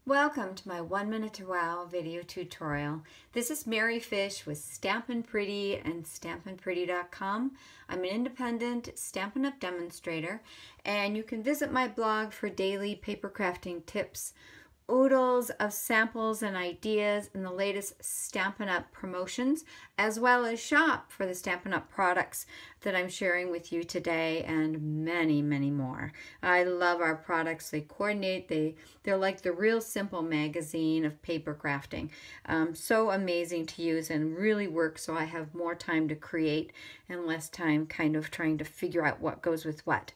Welcome to my 1 Minute to Wow video tutorial. This is Mary Fish with Stampin' Pretty and StampinPretty.com. I'm an independent Stampin' Up! Demonstrator, and you can visit my blog for daily paper crafting tips, oodles of samples and ideas, and the latest Stampin' Up! Promotions, as well as shop for the Stampin' Up! Products that I'm sharing with you today, and many, many more. I love our products. They coordinate. They're like the Real Simple magazine of paper crafting. So amazing to use and really work so I have more time to create and less time kind of trying to figure out what goes with what.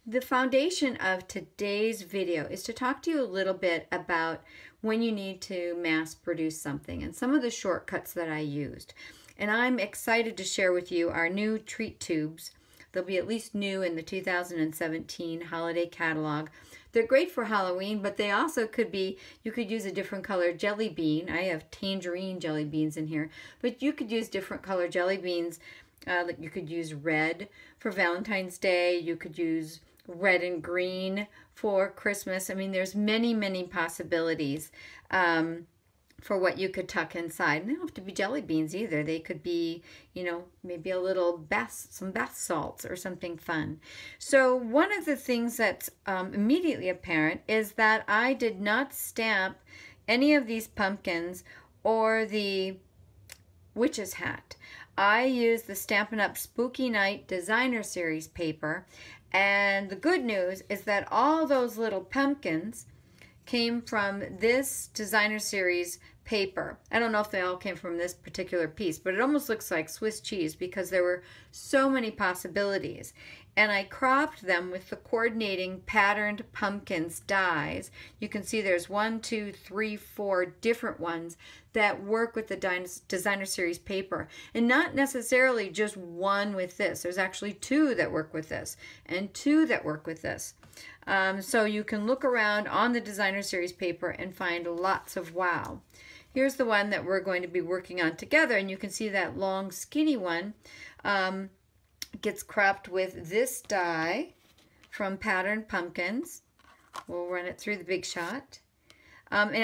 The foundation of today's video is to talk to you a little bit about when you need to mass produce something and some of the shortcuts that I used. And I'm excited to share with you our new treat tubes. They'll be at least new in the 2017 holiday catalog. They're great for Halloween, but they also could be, you could use a different color jelly bean. I have tangerine jelly beans in here, but you could use different color jelly beans. You could use red for Valentine's Day. You could use red and green for Christmas. I mean, there's many, many possibilities for what you could tuck inside. And they don't have to be jelly beans either. They could be, you know, maybe a little some bath salts or something fun. So one of the things that's immediately apparent is that I did not stamp any of these pumpkins or the witch's hat. I used the Stampin' Up! Spooky Night Designer Series paper, and the good news is that all those little pumpkins came from this Designer Series paper. I don't know if they all came from this particular piece, but it almost looks like Swiss cheese because there were so many possibilities. And I cropped them with the coordinating patterned pumpkins dies. You can see there's 1, 2, 3, 4 different ones that work with the Designer Series paper. And not necessarily just one with this. There's actually 2 that work with this and 2 that work with this. So you can look around on the Designer Series paper and find lots of wow. Here's the one that we're going to be working on together, and you can see that long skinny one gets cropped with this die from Patterned Pumpkins. We'll run it through the Big Shot. And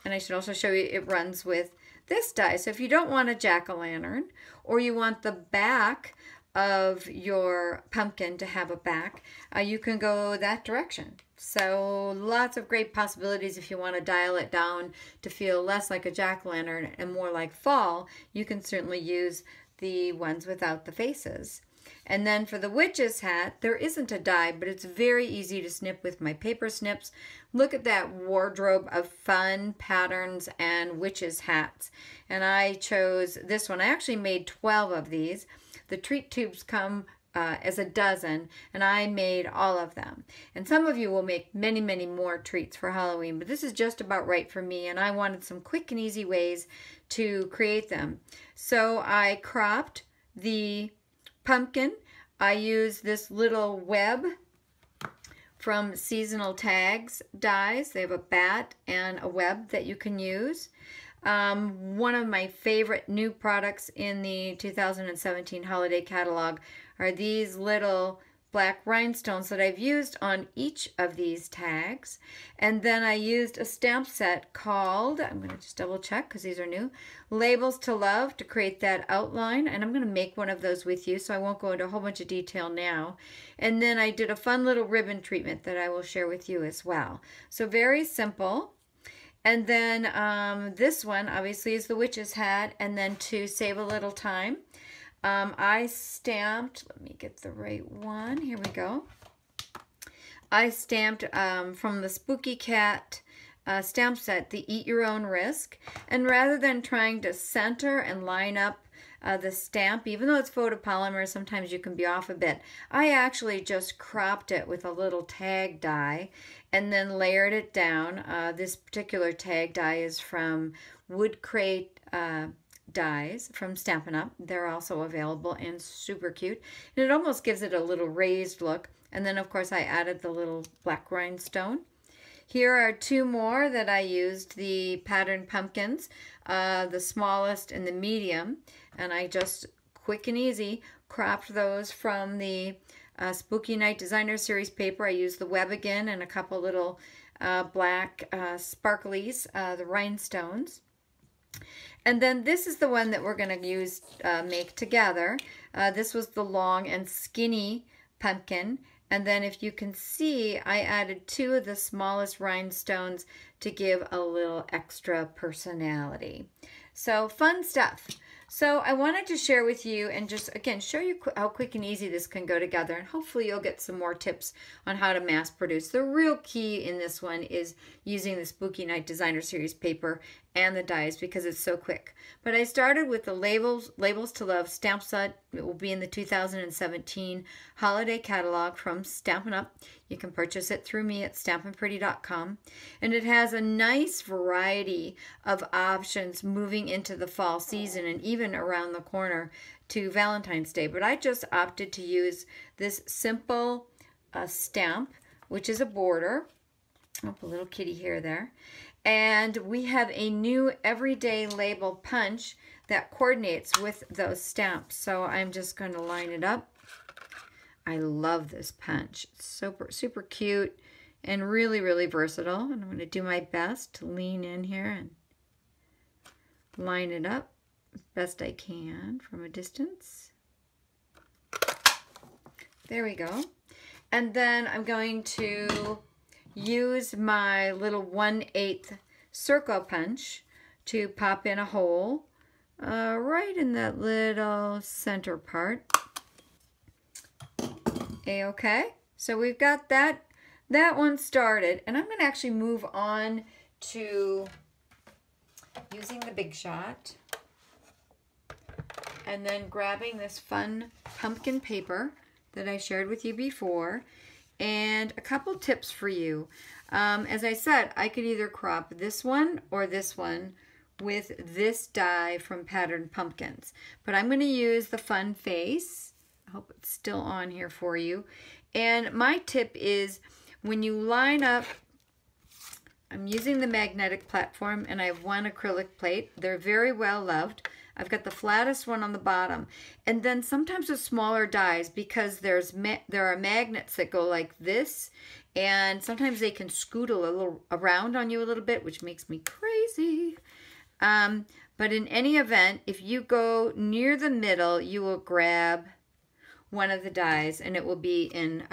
I should also show you it runs with this die. So if you don't want a jack-o'-lantern, or you want the back of your pumpkin to have a back, you can go that direction. So lots of great possibilities. If you want to dial it down to feel less like a jack-o'-lantern and more like fall, you can certainly use the ones without the faces. And then for the witch's hat, there isn't a die, but it's very easy to snip with my paper snips. Look at that wardrobe of fun patterns and witch's hats. And I chose this one. I actually made 12 of these. The treat tubes come as a dozen, and I made all of them. And some of you will make many, many more treats for Halloween, but this is just about right for me, and I wanted some quick and easy ways to create them. So I cropped the pumpkin. I used this little web from Seasonal Tags dies. They have a bat and a web that you can use. One of my favorite new products in the 2017 holiday catalog are these little black rhinestones that I've used on each of these tags. And then I used a stamp set called, I'm going to just double check because these are new, Labels to Love, to create that outline. And I'm going to make one of those with you, so I won't go into a whole bunch of detail now. And then I did a fun little ribbon treatment that I will share with you as well. So very simple. And then this one obviously is the witch's hat. And then to save a little time, I stamped, let me get the right one, here we go. I stamped from the Spooky Cat stamp set, the Eat Your Own Risk. And rather than trying to center and line up the stamp, even though it's photopolymer, sometimes you can be off a bit, I actually just cropped it with a little tag die and then layered it down. This particular tag die is from Wood Crate dies from Stampin' Up. They're also available and super cute. And it almost gives it a little raised look. And then of course I added the little black rhinestone. Here are 2 more that I used, the patterned pumpkins, the smallest and the medium. And I just, quick and easy, cropped those from the Spooky Night Designer Series paper. I used the web again and a couple little black sparklies, the rhinestones. And then this is the one that we're going to use, make together. This was the long and skinny pumpkin. And then if you can see, I added 2 of the smallest rhinestones to give a little extra personality. So fun stuff. So I wanted to share with you and just, again, show you how quick and easy this can go together. And hopefully you'll get some more tips on how to mass produce. The real key in this one is using the Spooky Night Designer Series paper and the dies because it's so quick. But I started with the Labels to Love stamp set. It will be in the 2017 holiday catalog from Stampin' Up. You can purchase it through me at stampinpretty.com. And it has a nice variety of options moving into the fall season and even around the corner to Valentine's Day. But I just opted to use this simple stamp, which is a border. Oh, a little kitty hair there. And we have a new everyday label punch that coordinates with those stamps. So I'm just going to line it up. I love this punch. It's super, super cute and really, really versatile. And I'm going to do my best to lean in here and line it up as best I can from a distance. There we go. And then I'm going to use my little 1/8 circle punch to pop in a hole right in that little center part. A-okay. So we've got that one started, and I'm going to actually move on to using the Big Shot and then grabbing this fun pumpkin paper that I shared with you before. And a couple tips for you. As I said, I could either crop this one or this one with this die from Patterned Pumpkins. But I'm going to use the fun face. I hope it's still on here for you. And my tip is when you line up, I'm using the magnetic platform and I have 1 acrylic plate. They're very well loved. I've got the flattest one on the bottom. And then sometimes with smaller dies, because there are magnets that go like this, and sometimes they can scoot a little around on you a little bit, which makes me crazy. But in any event, if you go near the middle, you will grab one of the dies, and it will be in,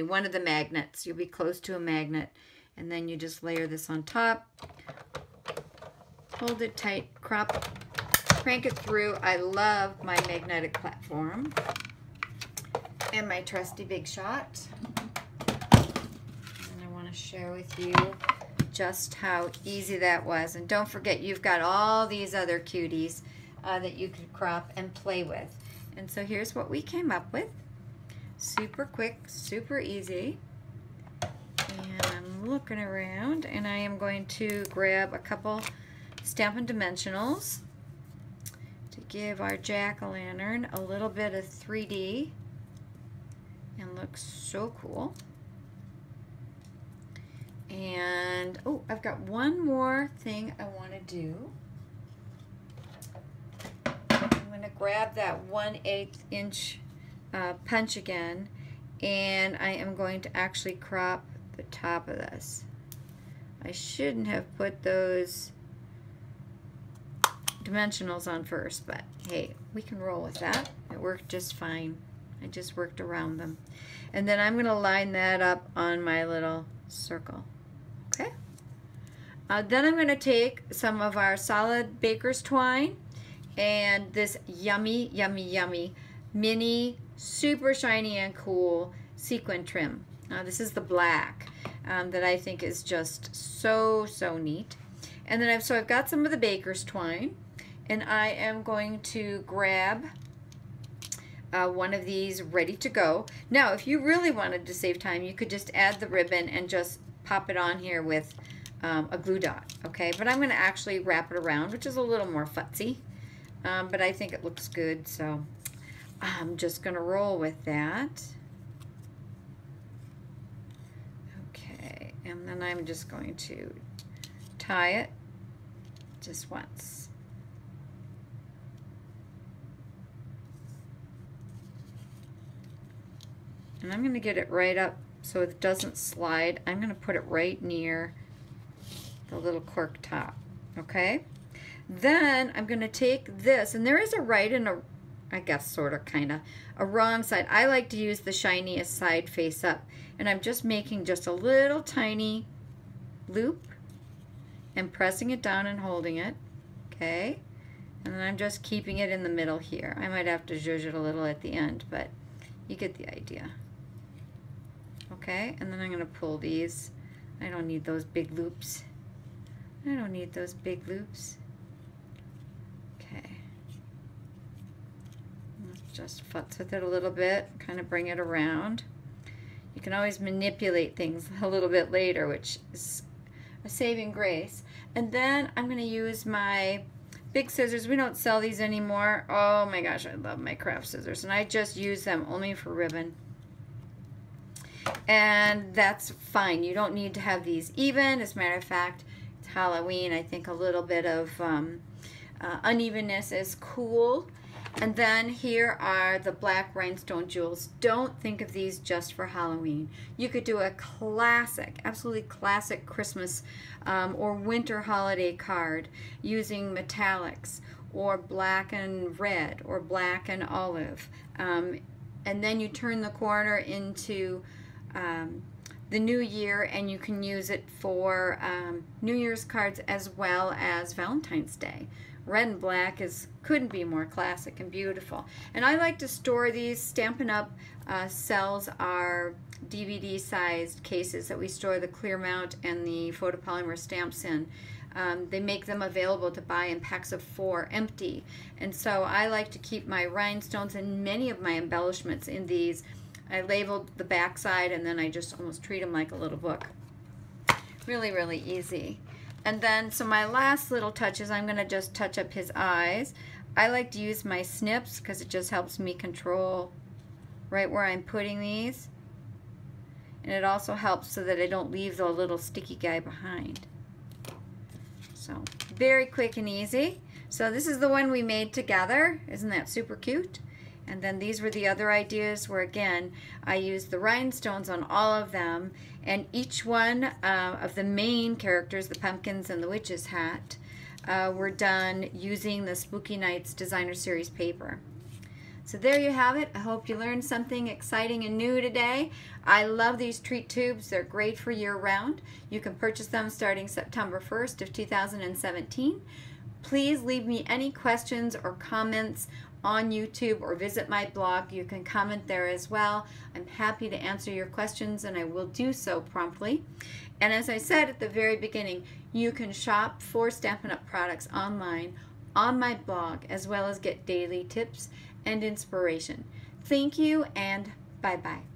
one of the magnets. You'll be close to a magnet. And then you just layer this on top. Hold it tight, crank it through. I love my magnetic platform and my trusty Big Shot. And I want to share with you just how easy that was. And don't forget, you've got all these other cuties that you can crop and play with. And so here's what we came up with. Super quick, super easy. And I'm looking around, and I am going to grab a couple Stampin' Dimensionals to give our jack-o'-lantern a little bit of 3D and looks so cool. And oh, I've got one more thing I want to do. I'm going to grab that 1/8 inch punch again, and I am going to actually crop the top of this. I shouldn't have put those dimensionals on first, but hey, we can roll with that. It worked just fine. I just worked around them. And then I'm going to line that up on my little circle. Okay? Then I'm going to take some of our solid baker's twine and this yummy, yummy, yummy mini, super shiny and cool sequin trim. This is the black that I think is just so, so neat. And then I've got some of the baker's twine, and I am going to grab one of these ready to go. Now, if you really wanted to save time, you could just add the ribbon and just pop it on here with a glue dot, okay? But I'm going to actually wrap it around, which is a little more futzy, but I think it looks good, so I'm just going to roll with that. Okay, and then I'm just going to tie it just once. And I'm going to get it right up so it doesn't slide, I'm going to put it right near the little cork top, okay? Then I'm going to take this, and there is a right and a, I guess sort of kind of, a wrong side. I like to use the shiniest side face up, and I'm just making just a little tiny loop and pressing it down and holding it, okay? And then I'm just keeping it in the middle here. I might have to zhuzh it a little at the end, but you get the idea. Okay, and then I'm going to pull these. I don't need those big loops. I don't need those big loops. Okay. Let's just futz with it a little bit, kind of bring it around. You can always manipulate things a little bit later, which is a saving grace. And then I'm going to use my big scissors. We don't sell these anymore. Oh my gosh, I love my craft scissors, and I just use them only for ribbon. And that's fine. You don't need to have these even. As a matter of fact, it's Halloween. I think a little bit of unevenness is cool. And then here are the black rhinestone jewels. Don't think of these just for Halloween. You could do a classic, absolutely classic Christmas or winter holiday card using metallics or black and red or black and olive. And then you turn the corner into the new year, and you can use it for New Year's cards as well as Valentine's Day. Red and black couldn't be more classic and beautiful. And I like to store these. Stampin' Up! Sells our DVD-sized cases that we store the clear mount and the photopolymer stamps in. They make them available to buy in packs of 4 empty. And so I like to keep my rhinestones and many of my embellishments in these. I labeled the back side, and then I just almost treat them like a little book. Really, really easy. And then, so my last little touches, I'm going to just touch up his eyes. I like to use my snips because it just helps me control right where I'm putting these. And it also helps so that I don't leave the little sticky guy behind. So, very quick and easy. So this is the one we made together. Isn't that super cute? And then these were the other ideas where, again, I used the rhinestones on all of them, and each one of the main characters, the pumpkins and the witch's hat, were done using the Spooky Nights Designer Series paper. So there you have it. I hope you learned something exciting and new today. I love these treat tubes. They're great for year-round. You can purchase them starting September 1st of 2017. Please leave me any questions or comments on YouTube or visit my blog. You can comment there as well. I'm happy to answer your questions, and I will do so promptly. And as I said at the very beginning, you can shop for Stampin' Up! Products online on my blog, as well as get daily tips and inspiration. Thank you, and bye-bye.